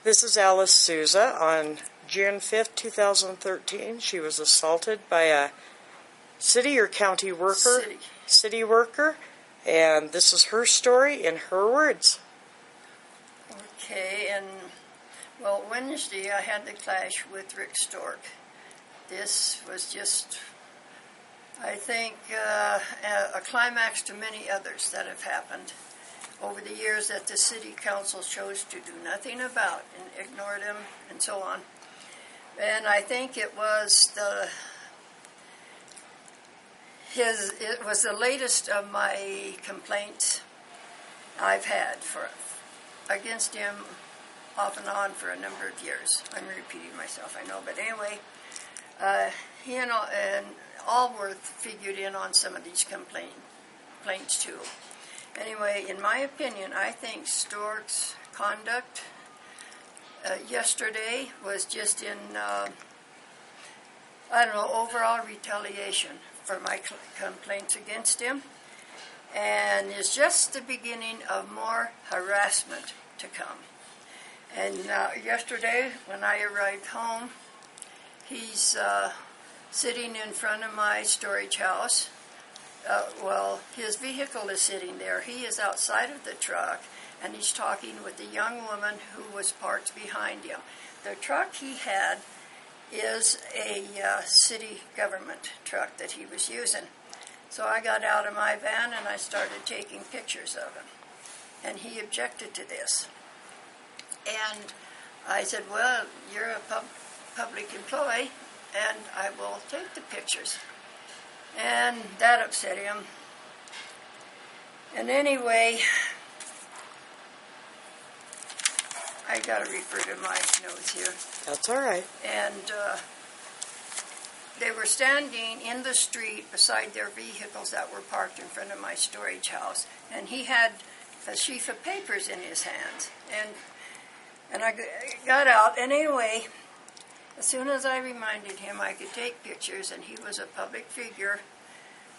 This is Alice Souza. On June 5th, 2013, she was assaulted by a city or county worker? City worker. And this is her story in her words. Okay, and well, Wednesday I had the clash with Rick Stork. This was just, I think, a climax to many others that have happened over the years that the city council chose to do nothing about and ignore them and so on. And I think it was the latest of my complaints I've had against him off and on for a number of years. I'm repeating myself, I know, but anyway, he and Allworth figured in on some of these complaints too. Anyway, in my opinion, I think Stork's conduct yesterday was just in, overall retaliation for my complaints against him, and is just the beginning of more harassment to come. And yesterday, when I arrived home, he's sitting in front of my storage house. His vehicle is sitting there. He is outside of the truck, and he's talking with a young woman who was parked behind him. The truck he had is a city government truck that he was using. So I got out of my van and I started taking pictures of him. And he objected to this. And I said, well, you're a public employee, and I will take the pictures. And that upset him. And anyway, I got to refer to my notes here. That's all right. And they were standing in the street beside their vehicles that were parked in front of my storage house. And he had a sheaf of papers in his hands. And I got out. And anyway, as soon as I reminded him I could take pictures and he was a public figure,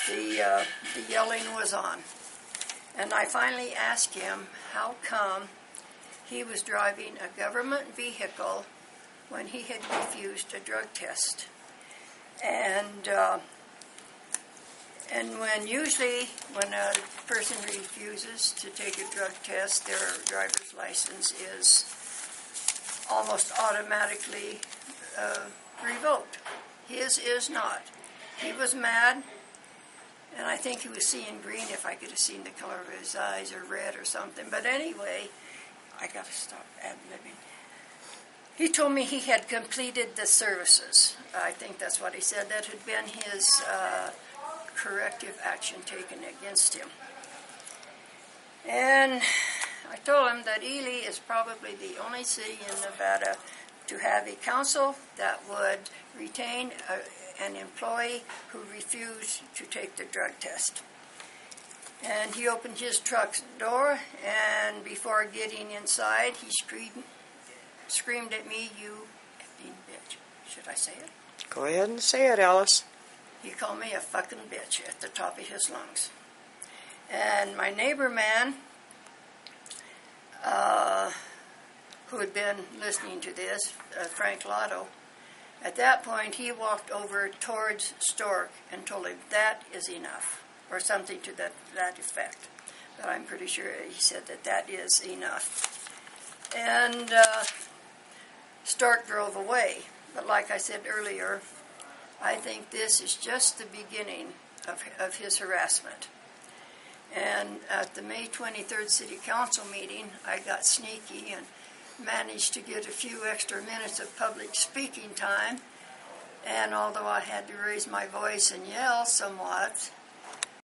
the yelling was on. And I finally asked him how come he was driving a government vehicle when he had refused a drug test. And when a person refuses to take a drug test, their driver's license is almost automatically revoked. His is not. He was mad, and I think he was seeing green. If I could have seen the color of his eyes, or red or something. But anyway, I got to stop ad-libbing. He told me he had completed the services. I think that's what he said. That had been his corrective action taken against him. And I told him that Ely is probably the only city in Nevada to have a council that would retain an employee who refused to take the drug test. And he opened his truck's door, and before getting inside, he screamed at me, "You effing bitch." Should I say it? Go ahead and say it, Alice. He called me a fucking bitch at the top of his lungs. And my neighbor man, who had been listening to this, Frank Lotto, at that point he walked over towards Stork and told him, "That is enough," or something to that effect. But I'm pretty sure he said that is enough. And Stork drove away. But like I said earlier, I think this is just the beginning of his harassment. And at the May 23rd City Council meeting, I got sneaky and managed to get a few extra minutes of public speaking time. And although I had to raise my voice and yell somewhat,